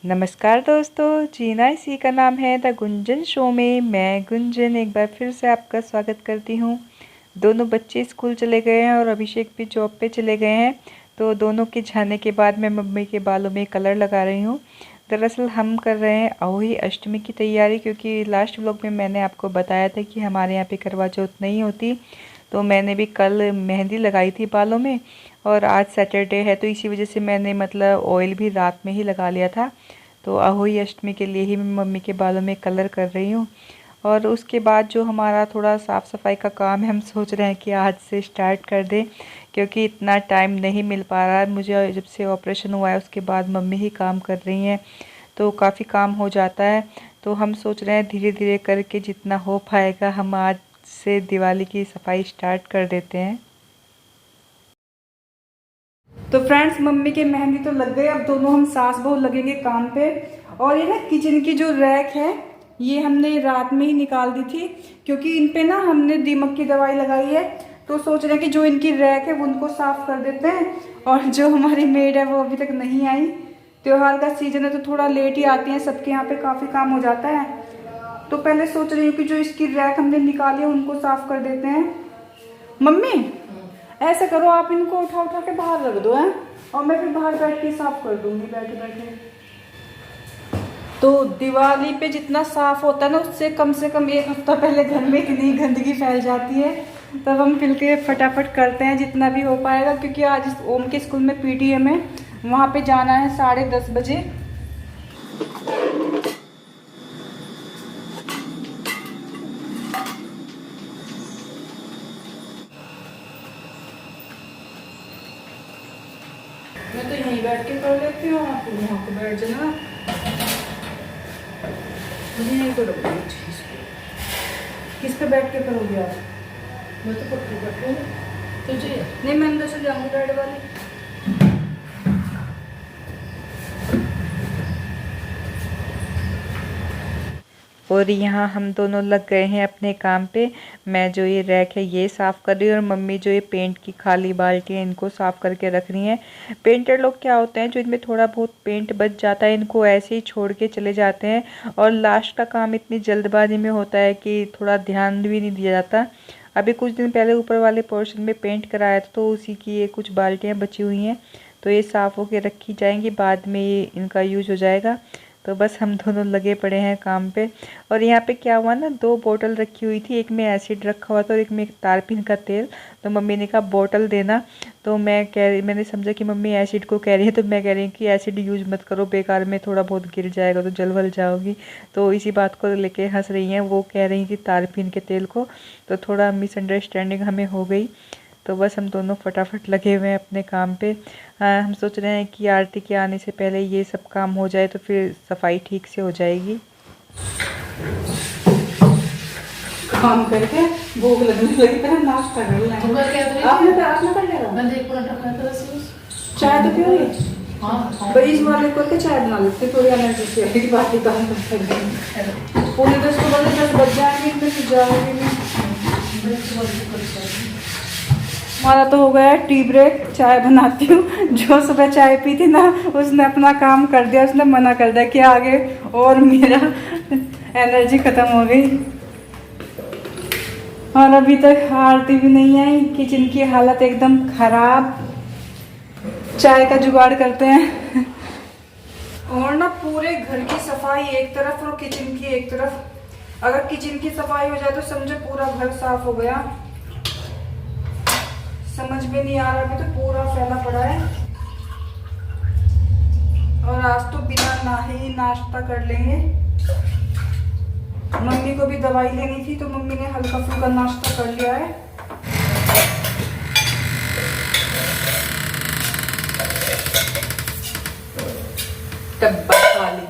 नमस्कार दोस्तों, जीना इसी का नाम है द गुंजन शो में मैं गुंजन एक बार फिर से आपका स्वागत करती हूँ। दोनों बच्चे स्कूल चले गए हैं और अभिषेक भी जॉब पे चले गए हैं। तो दोनों के जाने के बाद मैं मम्मी के बालों में कलर लगा रही हूँ। दरअसल हम कर रहे हैं अहोई अष्टमी की तैयारी, क्योंकि लास्ट व्लॉग में मैंने आपको बताया था कि हमारे यहाँ पे करवा चौथ नहीं होती। तो मैंने भी कल मेहंदी लगाई थी बालों में और आज सैटरडे है, तो इसी वजह से मैंने मतलब ऑयल भी रात में ही लगा लिया था। तो अहोई अष्टमी के लिए ही मैं मम्मी के बालों में कलर कर रही हूँ। और उसके बाद जो हमारा थोड़ा साफ़ सफाई का काम है, हम सोच रहे हैं कि आज से स्टार्ट कर दें, क्योंकि इतना टाइम नहीं मिल पा रहा है मुझे। जब से ऑपरेशन हुआ है उसके बाद मम्मी ही काम कर रही हैं, तो काफ़ी काम हो जाता है। तो हम सोच रहे हैं धीरे धीरे करके जितना हो पाएगा हम आज से दिवाली की सफाई स्टार्ट कर देते हैं। तो फ्रेंड्स, मम्मी के मेहंदी तो लग गई, अब दोनों हम सास बहू लगेंगे काम पे। और ये ना किचन की जो रैक है, ये हमने रात में ही निकाल दी थी, क्योंकि इन पे ना हमने दीमक की दवाई लगाई है। तो सोच रहे हैं कि जो इनकी रैक है वो उनको साफ कर देते हैं। और जो हमारी मेड है वो अभी तक नहीं आई। त्योहार का सीजन है तो थोड़ा लेट ही आती है, सबके यहाँ पे काफ़ी काम हो जाता है। तो पहले सोच रही हूँ कि जो इसकी रैक हमने निकाली है उनको साफ कर देते हैं। मम्मी ऐसा करो, आप इनको उठा उठा के बाहर रख दो हैं, और मैं फिर बाहर बैठ के साफ कर दूंगी बैठे बैठे। तो दिवाली पे जितना साफ होता है ना, उससे कम एक हफ्ता पहले घर में इतनी गंदगी फैल जाती है। तब हम मिलके फटाफट करते हैं जितना भी हो पाएगा, क्योंकि आज ओम के स्कूल में पीटीएम है, वहाँ पे जाना है 10:30 बजे। मैं तो यहीं बैठ के कर लेती हूँ, आप वहाँ पे बैठ जाना। यहीं करोगे? किस पे बैठ के करोगे आप? मैं तो पट्टी बैठूँ तुझे नहीं, मैं अंदर से जाऊँगी रेड वाली। और यहाँ हम दोनों लग गए हैं अपने काम पे। मैं जो ये रैक है ये साफ़ कर रही हूँ, और मम्मी जो ये पेंट की खाली बाल्टी है इनको साफ़ करके रख रही हैं। पेंटर लोग क्या होते हैं, जो इनमें थोड़ा बहुत पेंट बच जाता है इनको ऐसे ही छोड़ के चले जाते हैं, और लास्ट का काम इतनी जल्दबाजी में होता है कि थोड़ा ध्यान भी नहीं दिया जाता। अभी कुछ दिन पहले ऊपर वाले पोर्शन में पेंट कराया था, तो उसी की ये कुछ बाल्टियाँ बची हुई हैं, तो ये साफ़ होके रखी जाएंगी, बाद में ये इनका यूज हो जाएगा। तो बस हम दोनों लगे पड़े हैं काम पे। और यहाँ पे क्या हुआ ना, 2 बोतल रखी हुई थी, एक में एसिड रखा हुआ था और एक में तारपीन का तेल। तो मम्मी ने कहा बोतल देना, तो मैंने समझा कि मम्मी एसिड को कह रही है, तो मैं कह रही हूँ कि एसिड यूज मत करो, बेकार में थोड़ा बहुत गिर जाएगा तो जल वल जाओगी। तो इसी बात को लेके हंस रही हैं, वो कह रही थी तारपीन के तेल को। तो थोड़ा मिसअंडरस्टैंडिंग हमें हो गई। तो बस हम दोनों फटाफट लगे हुए हैं अपने काम पे। हम सोच रहे हैं कि आरती के आने से पहले ये सब काम हो जाए, तो फिर सफाई ठीक से हो जाएगी। काम करके भूख लगने लगी, पहले नाश्ता कर लें। आपने कर लिया? बंदे एक पूरा टक्कर कर रहा चाय तो पियोगे? हाँ बड़ी इस वाले करके चाय बना लेते, थोड़ी एनर्जी से आएगी, बाकी काम कर लेंगे। पूरे 10 को बजे 10 बज जाएंगे, इतने से जाएंगे नहीं। हमारा तो हो गया है टी ब्रेक, चाय बनाती हूँ। जो सुबह चाय पी थी ना, उसने अपना काम कर दिया, उसने मना कर दिया कि आगे, और मेरा एनर्जी खत्म हो गई। और अभी तक आरती भी नहीं आई, किचन की हालत एकदम खराब। चाय का जुगाड़ करते हैं। और ना पूरे घर की सफाई एक तरफ और किचन की एक तरफ। अगर किचन की सफाई हो जाए तो समझो पूरा घर साफ हो गया। समझ में नहीं आ रहा, अभी तो पूरा फैला पड़ा है। और आज तो बिना नहाए ही नाश्ता कर लेंगे। मम्मी को भी दवाई लेनी थी, तो मम्मी ने हल्का फुल्का नाश्ता कर लिया है। डब्बा खाली।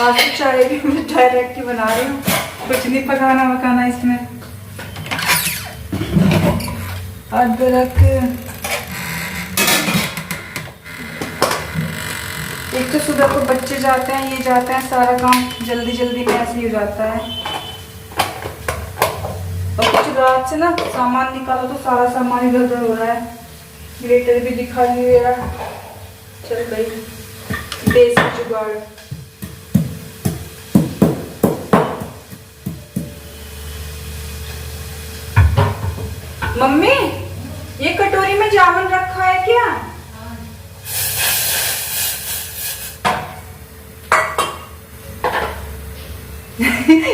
आज तो चाय भी मैं डायरेक्ट ही बना रही हूँ, कुछ नहीं पकाना वकाना इसमें। अदरक, एक तो सुबह को बच्चे जाते हैं, ये जाते हैं, सारा काम जल्दी जल्दी में ऐसे ही हो जाता है। रात से ना सामान निकालो तो सारा सामान इधर उधर हो रहा है। ग्रेटर भी दिखाई नहीं दे रहा। चल भाई देसी जुगाड़। मम्मी ये कटोरी में जामुन रखा है क्या?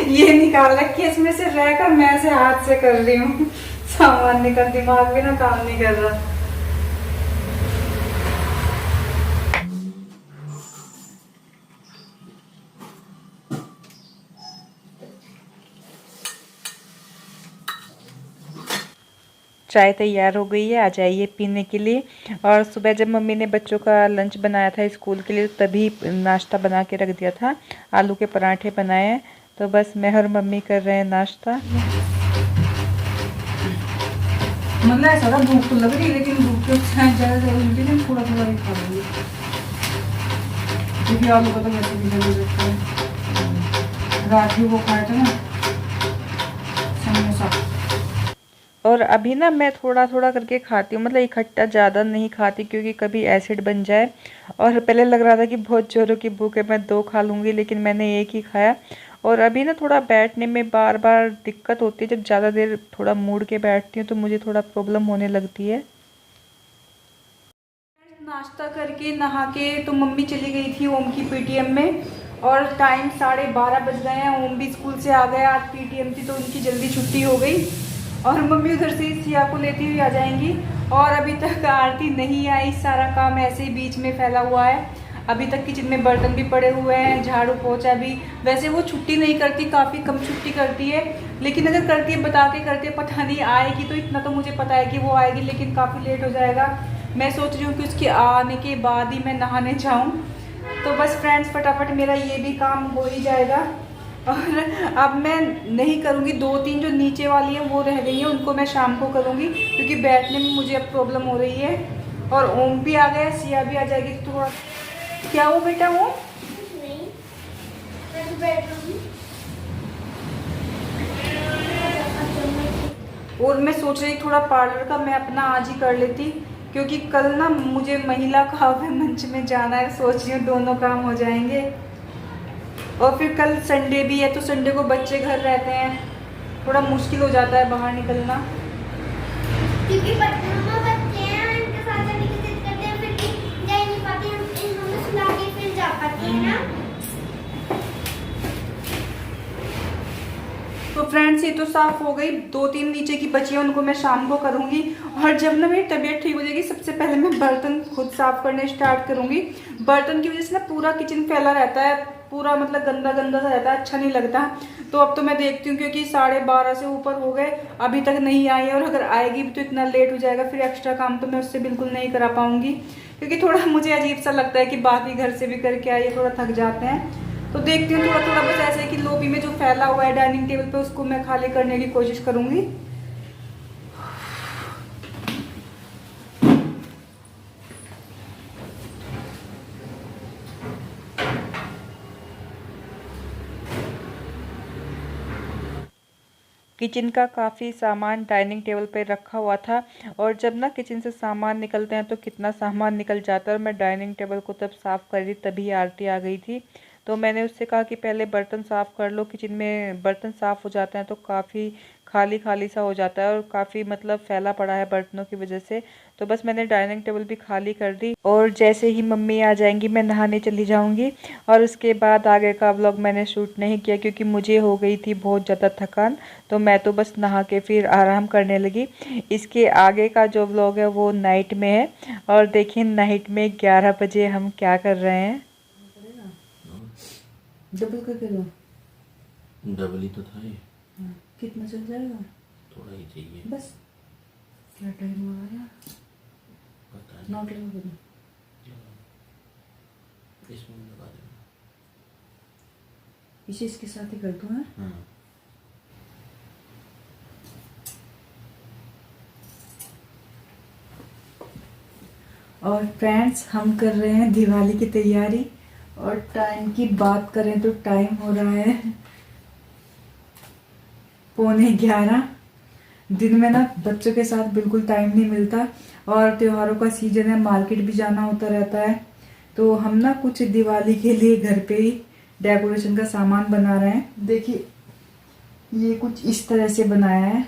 ये निकाल रखी है इसमें से रहकर मैं ऐसे हाथ से कर रही हूँ। सामान निकल, दिमाग भी ना काम नहीं कर रहा। चाय तैयार हो गई है, आ जाइए पीने के लिए। और सुबह जब मम्मी ने बच्चों का लंच बनाया था स्कूल के लिए तभी नाश्ता बना के रख दिया था। आलू के पराठे बनाए हैं, तो बस मैं और मम्मी कर रहे हैं नाश्ता। मतलब ऐसा था भूख तो लग रही है लेकिन भूख तो ज़्यादा जरूरी नहीं, थोड़ा थोड़ा ही खा लूँगी क्योंकि आलू का तो वैसे भी जरूर रखता है। रात में वो खाए थे ना समोसा। और अभी ना मैं थोड़ा थोड़ा करके खाती हूँ, मतलब इकट्ठा ज़्यादा नहीं खाती क्योंकि कभी एसिड बन जाए। और पहले लग रहा था कि बहुत जोरों की भूख है, मैं 2 खा लूँगी, लेकिन मैंने 1 ही खाया। और अभी ना थोड़ा बैठने में बार बार दिक्कत होती है, जब ज़्यादा देर थोड़ा मूड के बैठती हूँ तो मुझे थोड़ा प्रॉब्लम होने लगती है। नाश्ता करके नहा के तो मम्मी चली गई थी ओम की पीटीएम में, और टाइम 12:30 बज गए हैं। ओम भी स्कूल से आ गया, आज पीटीएम थी तो उनकी जल्दी छुट्टी हो गई। और मम्मी उधर से सिया को लेती हुई आ जाएंगी। और अभी तक आरती नहीं आई, सारा काम ऐसे ही बीच में फैला हुआ है। अभी तक किचन में बर्तन भी पड़े हुए हैं, झाड़ू पोछा भी। वैसे वो छुट्टी नहीं करती, काफ़ी कम छुट्टी करती है, लेकिन अगर करती है बता के करती है। पता नहीं आएगी तो इतना तो मुझे पता है कि वो आएगी, लेकिन काफ़ी लेट हो जाएगा। मैं सोच रही हूँ कि उसके आने के बाद ही मैं नहाने जाऊँ। तो बस फ्रेंड्स फटाफट मेरा ये भी काम हो ही जाएगा। और अब मैं नहीं करूँगी, 2-3 जो नीचे वाली है वो रह गई हैं, उनको मैं शाम को करूँगी क्योंकि बैठने में मुझे अब प्रॉब्लम हो रही है। और ओम भी आ गया, सिया भी आ जाएगी। तो थोड़ा क्या हो बेटा वो नहीं, और मैं सोच रही थोड़ा पार्लर का मैं अपना आज ही कर लेती क्योंकि कल ना मुझे महिला काव्य मंच में जाना है। सोच रही हूँ दोनों काम हो जाएंगे। और फिर कल संडे भी है तो संडे को बच्चे घर रहते हैं, थोड़ा मुश्किल हो जाता है बाहर निकलना क्योंकि बच्चे हैं इनके साथ जाने की जिद करते हैं, फिर जा नहीं पाते, हम सुला के फिर जा पाते हैं ना। तो फ्रेंड्स ये तो साफ हो गई। 2-3 नीचे की बची है, उनको मैं शाम को करूँगी। और जब ना मेरी तबीयत ठीक हो जाएगी सबसे पहले मैं बर्तन खुद साफ करने स्टार्ट करूँगी। बर्तन की वजह से ना पूरा किचन फैला रहता है, पूरा मतलब गंदा गंदा सा रहता है, अच्छा नहीं लगता। तो अब तो मैं देखती हूँ क्योंकि 12:30 से ऊपर हो गए, अभी तक नहीं आई है। और अगर आएगी भी तो इतना लेट हो जाएगा, फिर एक्स्ट्रा काम तो मैं उससे बिल्कुल नहीं करा पाऊँगी क्योंकि थोड़ा मुझे अजीब सा लगता है कि बाकी घर से भी करके आइए, थोड़ा थक जाते हैं। तो देखती हूँ थोड़ा थोड़ा बस ऐसे कि लोबी में जो फैला हुआ है डाइनिंग टेबल पे उसको मैं खाली करने की कोशिश करूँगी। किचन का काफ़ी सामान डाइनिंग टेबल पे रखा हुआ था, और जब ना किचन से सामान निकलते हैं तो कितना सामान निकल जाता है। और मैं डाइनिंग टेबल को तब साफ़ कर रही तभी आरती आ गई थी। तो मैंने उससे कहा कि पहले बर्तन साफ़ कर लो, किचन में बर्तन साफ़ हो जाते हैं तो काफ़ी खाली खाली सा हो जाता है और काफ़ी मतलब फैला पड़ा है बर्तनों की वजह से। तो बस मैंने डाइनिंग टेबल भी खाली कर दी, और जैसे ही मम्मी आ जाएंगी मैं नहाने चली जाऊंगी। और उसके बाद आगे का व्लॉग मैंने शूट नहीं किया क्योंकि मुझे हो गई थी बहुत ज़्यादा थकान, तो मैं तो बस नहा के फिर आराम करने लगी। इसके आगे का जो व्लॉग है वो नाइट में है। और देखिए नाइट में 11 बजे हम क्या कर रहे हैं। डबल करके दो। डबल ही तो था ये। कितना चल जाएगा? थोड़ा ही चाहिए बस। क्या टाइम हो रहा है? पता नहीं। नोट लगा दो। इसमें लगा देना। इसे इसके साथ ही कर दो। हाँ हाँ। और फ्रेंड्स हम कर रहे हैं दिवाली की तैयारी। और टाइम की बात करें तो टाइम हो रहा है 11:15। दिन में ना बच्चों के साथ बिल्कुल टाइम नहीं मिलता, और त्योहारों का सीजन है, मार्केट भी जाना होता रहता है। तो हम ना कुछ दिवाली के लिए घर पे ही डेकोरेशन का सामान बना रहे हैं। देखिए ये कुछ इस तरह से बनाया है,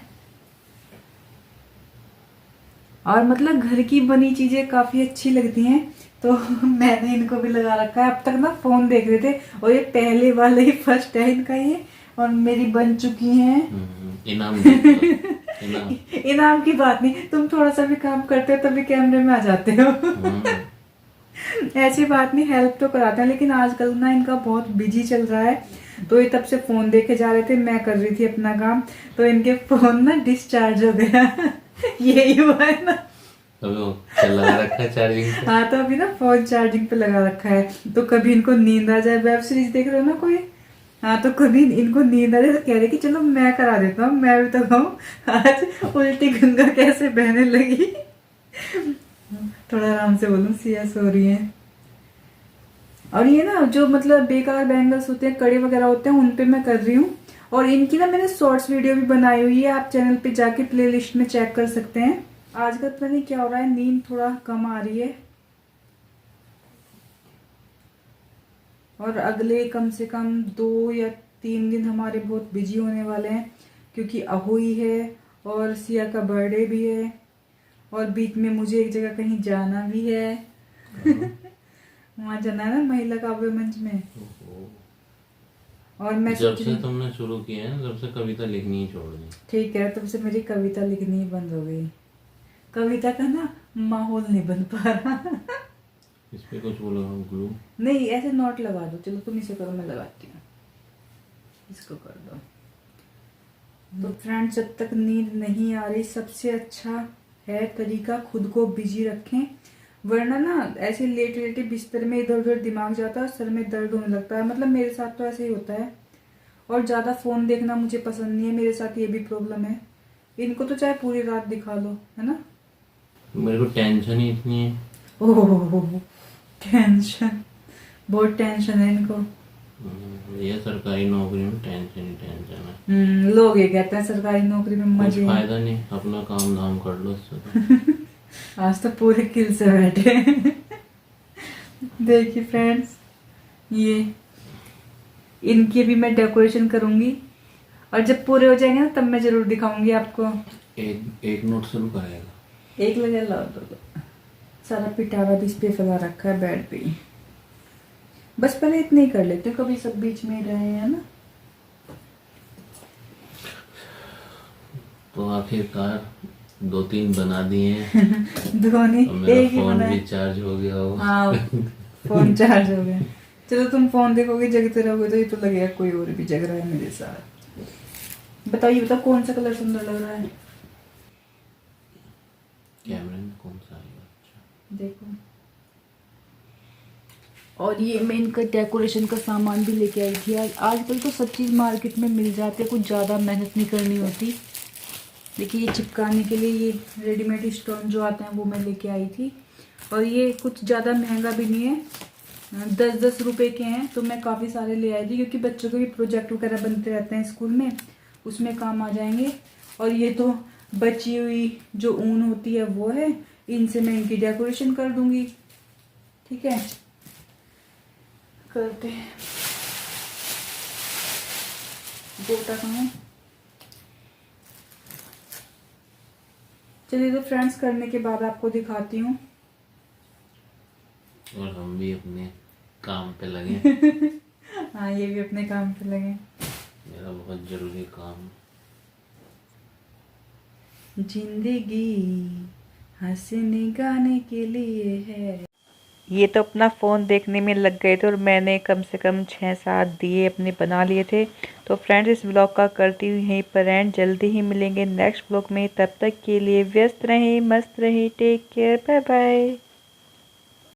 और मतलब घर की बनी चीजें काफी अच्छी लगती हैं, तो मैंने इनको भी लगा रखा है। अब तक ना फोन देख रहे थे, और ये पहले वाले ही फर्स्ट है इनका ये, और मेरी बन चुकी हैं। इनाम दे दो, इनाम। इनाम की बात नहीं, तुम थोड़ा सा भी काम करते हो तभी कैमरे में आ जाते हो। ऐसी बात नहीं, हेल्प तो कराते हैं, लेकिन आजकल ना इनका बहुत बिजी चल रहा है, तो ये तब से फोन देखे जा रहे थे, मैं कर रही थी अपना काम, तो इनके फोन ना डिस्चार्ज हो गया। यही हुआ है ना। अभी वो क्या लगा रखा है चार्जिंग पे? हाँ, तो अभी ना फोन चार्जिंग पे लगा रखा है, तो कभी इनको नींद आ जाए, वेब सीरीज देख रहे हो ना कोई, हाँ, तो कभी इनको नींद आ जाए तो कह रहे कि चलो मैं करा देता हूँ, मैं भी तो कहूँ आज उल्टी गंगा कैसे बहने लगी। थोड़ा आराम से बोलूं, सिया सो रही है। और ये ना जो मतलब बेकार बैंगल्स होते हैं, कड़े वगैरह होते हैं, उन पे मैं कर रही हूँ। और इनकी ना मैंने शॉर्ट्स वीडियो भी बनाई हुई है, आप चैनल पे जाके प्लेलिस्ट में चेक कर सकते हैं। आजकल पता नहीं क्या हो रहा है, नींद थोड़ा कम आ रही है, और अगले कम से कम 2 या 3 दिन हमारे बहुत बिजी होने वाले हैं, क्योंकि अहोई है और सिया का बर्थडे भी है, और बीच में मुझे एक जगह कहीं जाना भी है। वहां जाना है ना, महिला काव्य मंच में। और मैं जब से तुमने शुरू किया है, जब से कविता लिखनी ही छोड़ दी। ठीक है, तब से मेरी कविता लिखनी ही बंद हो गई। कविता का ना माहौल नहीं बन पा रहा। इस पे कुछ बोलो, ग्लू नहीं, ऐसे नोट लगा दो, चलो तुम इसे करो, मैं लगाती हूँ, इसको कर दो। तो फ्रेंड्स, जब तक नींद नहीं आ रही, सबसे अच्छा है तरीका खुद को बिजी रखें, वरना ना ऐसे लेट लेटे बिस्तर में इधर उधर दिमाग जाता है और सर में दर्द होने लगता है। मतलब मेरे साथ तो ऐसे ही होता है, और ज्यादा फोन देखना मुझे पसंद नहीं है, मेरे साथ ये भी प्रॉब्लम है। इनको तो चाहे पूरी रात दिखा लो, है ना। मेरे को टेंशन ही इतनी है। ओह, टेंशन, बहुत टेंशन है इनको। ये सरकारी नौकरी में टेंशन ही टेंशन है। लोग ये कहते हैं सरकारी नौकरी में कुछ मजे हैं। फायदा नहीं, अपना काम धाम कर लो उससे। आज तो पूरे किल से बैठे। देखिए फ्रेंड्स, ये इनकी भी मैं डेकोरेशन करूंगी, और जब पूरे हो जाएंगे ना तब मैं जरूर दिखाऊंगी आपको। एक नोट से रुक आएगा। एक लगा ला दो, सारा पिटारा भी इस पे फैला रखा है बेड पे ही। बस पहले इतने ही कर लेते, कभी सब बीच में रहे हैं ना। तो आखिरकार 2-3 बना दिए हैं। दो नहीं, और मेरा एक ही फोन बना भी है। चार्ज हो गया हो। हाँ, फोन चार्ज हो गया। चलो तुम फोन देखोगे, जगते रहोगे, तो ये तो लगेगा कोई और भी जग रहा है मेरे साथ। बताइए, बताओ कौन सा कलर सुंदर लग रहा है। कैमरे में कौन सा आएगा? अच्छा, देखो। और ये मैं इनका डेकोरेशन का सामान भी लेके आई थी। आजकल तो सब चीज़ मार्केट में मिल जाते हैं, कुछ ज़्यादा मेहनत नहीं करनी होती। देखिए, ये चिपकाने के लिए ये रेडीमेड स्टोन जो आते हैं वो मैं लेके आई थी, और ये कुछ ज़्यादा महंगा भी नहीं है, 10-10 रुपए के हैं, तो मैं काफ़ी सारे ले आई थी, क्योंकि बच्चों के भी प्रोजेक्ट वगैरह बनते रहते हैं स्कूल में, उसमें काम आ जाएंगे। और ये तो बची हुई जो ऊन होती है वो है, इनसे मैं इनकी डेकोरेशन कर दूंगी। ठीक है, करते हैं। गोटा कहाँ है? चलिए, तो फ्रेंड्स करने के बाद आपको दिखाती हूँ। और हम भी अपने काम पे लगे। हाँ, ये भी अपने काम पे लगे। मेरा बहुत जरूरी काम। जिंदगी हंसने गाने के लिए है। ये तो अपना फ़ोन देखने में लग गए थे, और मैंने कम से कम 6-7 दिए अपने बना लिए थे। तो फ्रेंड्स, इस ब्लॉग का करती हुई यहीं पर एंड। जल्दी ही मिलेंगे नेक्स्ट ब्लॉग में, तब तक के लिए व्यस्त रहें, मस्त रहें, टेक केयर, बाय बाय।